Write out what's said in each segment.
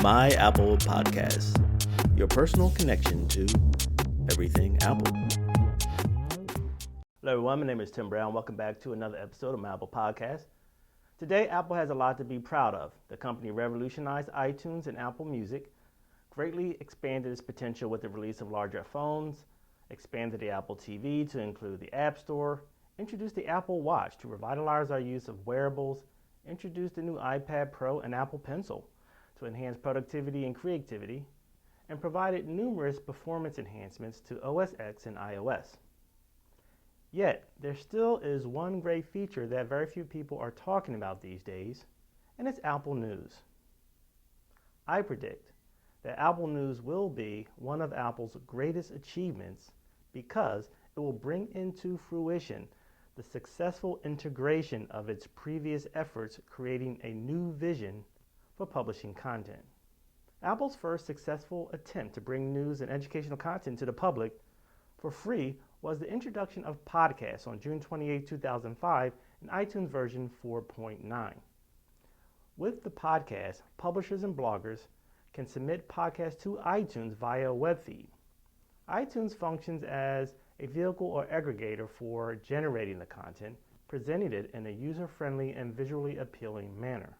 My Apple Podcast, your personal connection to everything Apple. Hello everyone, my name is Tim Brown. Welcome back to another episode of My Apple Podcast. Today, Apple has a lot to be proud of. The company revolutionized iTunes and Apple Music, greatly expanded its potential with the release of larger phones, expanded the Apple TV to include the App Store, introduced the Apple Watch to revitalize our use of wearables, introduced the new iPad Pro and Apple Pencil to enhance productivity and creativity, and provided numerous performance enhancements to OS X and iOS. Yet, there still is one great feature that very few people are talking about these days, and it's Apple News. I predict that Apple News will be one of Apple's greatest achievements because it will bring into fruition the successful integration of its previous efforts creating a new vision for publishing content. Apple's first successful attempt to bring news and educational content to the public for free was the introduction of podcasts on June 28, 2005 in iTunes version 4.9. With the podcast, publishers and bloggers can submit podcasts to iTunes via a web feed. iTunes functions as a vehicle or aggregator for generating the content, presenting it in a user-friendly and visually appealing manner.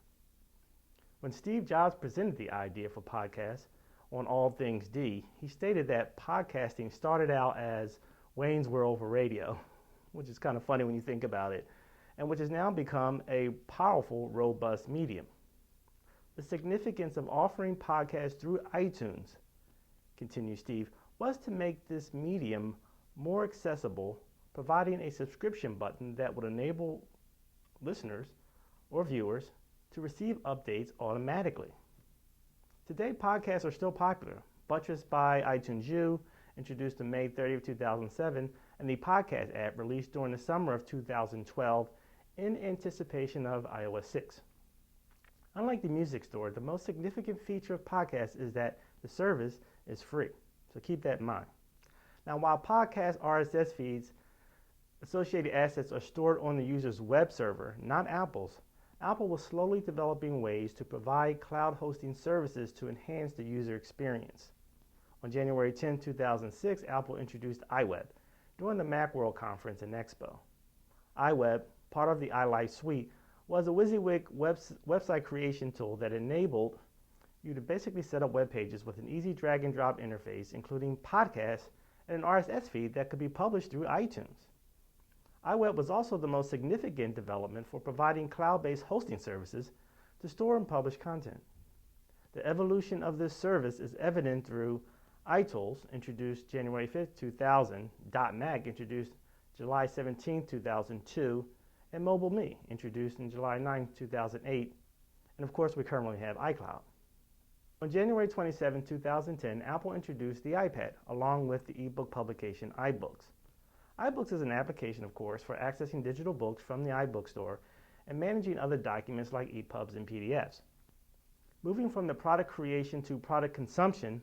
When Steve Jobs presented the idea for podcasts on All Things D, he stated that podcasting started out as Wayne's World for radio, which is kind of funny when you think about it, and which has now become a powerful, robust medium. The significance of offering podcasts through iTunes, continues Steve, was to make this medium more accessible, providing a subscription button that would enable listeners or viewers to receive updates automatically. Today, podcasts are still popular, buttressed by iTunes U, introduced on May 30, 2007, and the podcast app released during the summer of 2012 in anticipation of iOS 6. Unlike the music store, the most significant feature of podcasts is that the service is free, so keep that in mind. Now, while podcast RSS feeds, associated assets are stored on the user's web server, not Apple's, Apple was slowly developing ways to provide cloud hosting services to enhance the user experience. On January 10, 2006, Apple introduced iWeb during the Macworld conference and Expo. iWeb, part of the iLife suite, was a WYSIWYG website creation tool that enabled you to basically set up web pages with an easy drag and drop interface, including podcasts and an RSS feed that could be published through iTunes. iWeb was also the most significant development for providing cloud-based hosting services to store and publish content. The evolution of this service is evident through iTools, introduced January 5, 2000, .Mac, introduced July 17, 2002, and MobileMe, introduced in July 9, 2008, and of course we currently have iCloud. On January 27, 2010, Apple introduced the iPad, along with the ebook publication iBooks. iBooks is an application, of course, for accessing digital books from the iBook store and managing other documents like EPUBs and PDFs. Moving from the product creation to product consumption,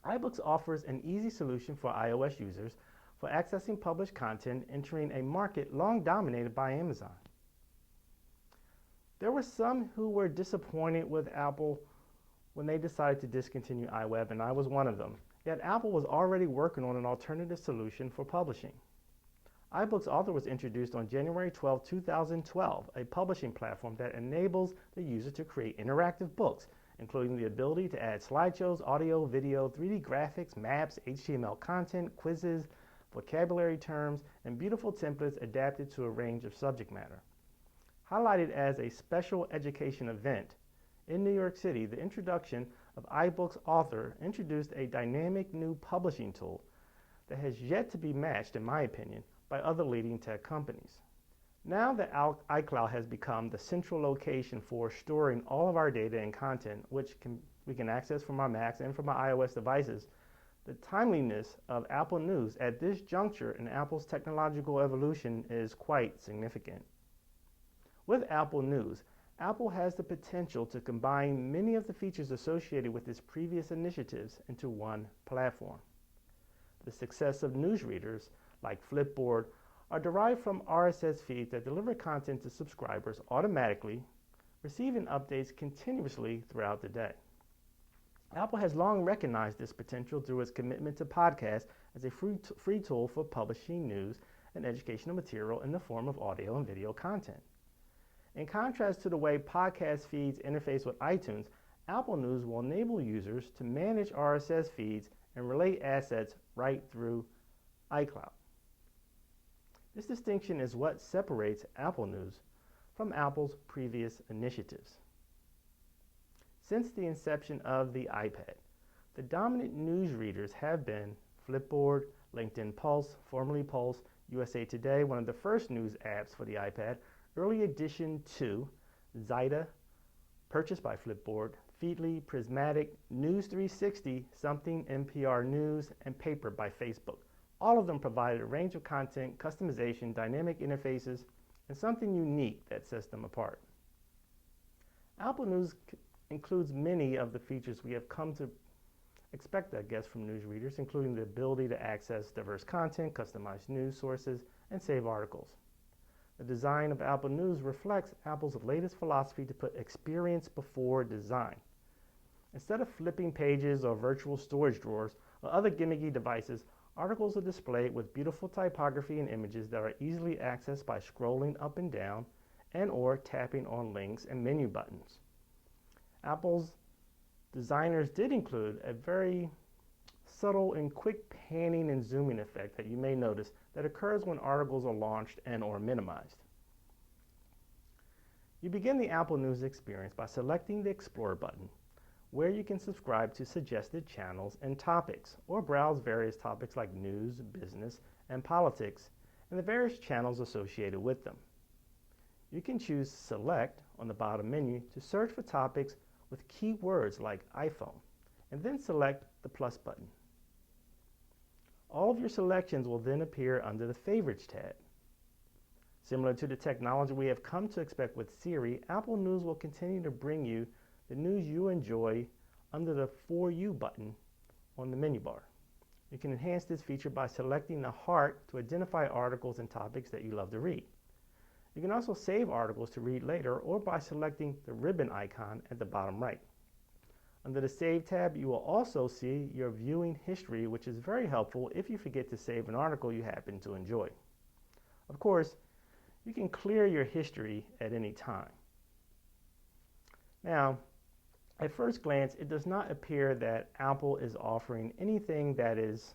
iBooks offers an easy solution for iOS users for accessing published content, entering a market long dominated by Amazon. There were some who were disappointed with Apple when they decided to discontinue iWeb, and I was one of them. Yet Apple was already working on an alternative solution for publishing. iBooks also was introduced on January 12, 2012, a publishing platform that enables the user to create interactive books, including the ability to add slideshows, audio, video, 3D graphics, maps, HTML content, quizzes, vocabulary terms, and beautiful templates adapted to a range of subject matter. Highlighted as a special education event in New York City, the introduction of iBooks Author introduced a dynamic new publishing tool that has yet to be matched, in my opinion, by other leading tech companies. Now that iCloud has become the central location for storing all of our data and content, which we can access from our Macs and from our iOS devices, the timeliness of Apple News at this juncture in Apple's technological evolution is quite significant. With Apple News, Apple has the potential to combine many of the features associated with its previous initiatives into one platform. The success of newsreaders like Flipboard are derived from RSS feeds that deliver content to subscribers automatically, receiving updates continuously throughout the day. Apple has long recognized this potential through its commitment to podcasts as a free tool for publishing news and educational material in the form of audio and video content. In contrast to the way podcast feeds interface with iTunes, Apple News will enable users to manage RSS feeds and relate assets right through iCloud. This distinction is what separates Apple News from Apple's previous initiatives. Since the inception of the iPad, the dominant news readers have been Flipboard, LinkedIn Pulse, formerly Pulse, USA Today, one of the first news apps for the iPad, Early Edition 2, Zyta, purchased by Flipboard, Feedly, Prismatic, News 360, Something, NPR News, and Paper by Facebook. All of them provided a range of content, customization, dynamic interfaces, and something unique that sets them apart. Apple News includes many of the features we have come to expect, I guess, from news readers, including the ability to access diverse content, customize news sources, and save articles. The design of Apple News reflects Apple's latest philosophy to put experience before design. Instead of flipping pages or virtual storage drawers or other gimmicky devices, articles are displayed with beautiful typography and images that are easily accessed by scrolling up and down and or tapping on links and menu buttons. Apple's designers did include a very subtle and quick panning and zooming effect that you may notice that occurs when articles are launched and or minimized. You begin the Apple News experience by selecting the Explore button, where you can subscribe to suggested channels and topics, or browse various topics like news, business, and politics, and the various channels associated with them. You can choose Select on the bottom menu to search for topics with keywords like iPhone, and then select the plus button. All of your selections will then appear under the Favorites tab. Similar to the technology we have come to expect with Siri, Apple News will continue to bring you the news you enjoy under the For You button on the menu bar. You can enhance this feature by selecting the heart to identify articles and topics that you love to read. You can also save articles to read later, or by selecting the ribbon icon at the bottom right. Under the Save tab, you will also see your viewing history, which is very helpful if you forget to save an article you happen to enjoy. Of course, you can clear your history at any time. Now, at first glance, it does not appear that Apple is offering anything that is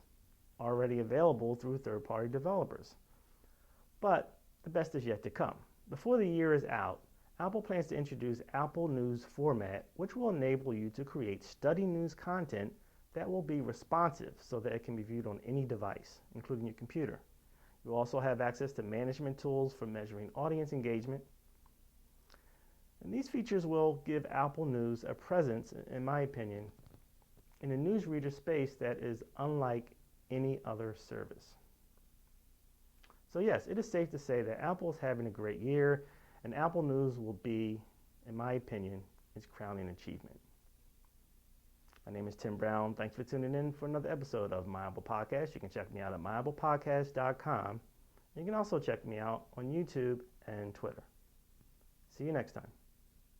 already available through third-party developers. But the best is yet to come. Before the year is out, Apple plans to introduce Apple News Format, which will enable you to create study news content that will be responsive so that it can be viewed on any device, including your computer. You'll also have access to management tools for measuring audience engagement. And these features will give Apple News a presence, in my opinion, in a news reader space that is unlike any other service. So yes, it is safe to say that Apple is having a great year, and Apple News will be, in my opinion, its crowning achievement. My name is Tim Brown. Thanks for tuning in for another episode of My Apple Podcast. You can check me out at myapplepodcast.com. You can also check me out on YouTube and Twitter. See you next time.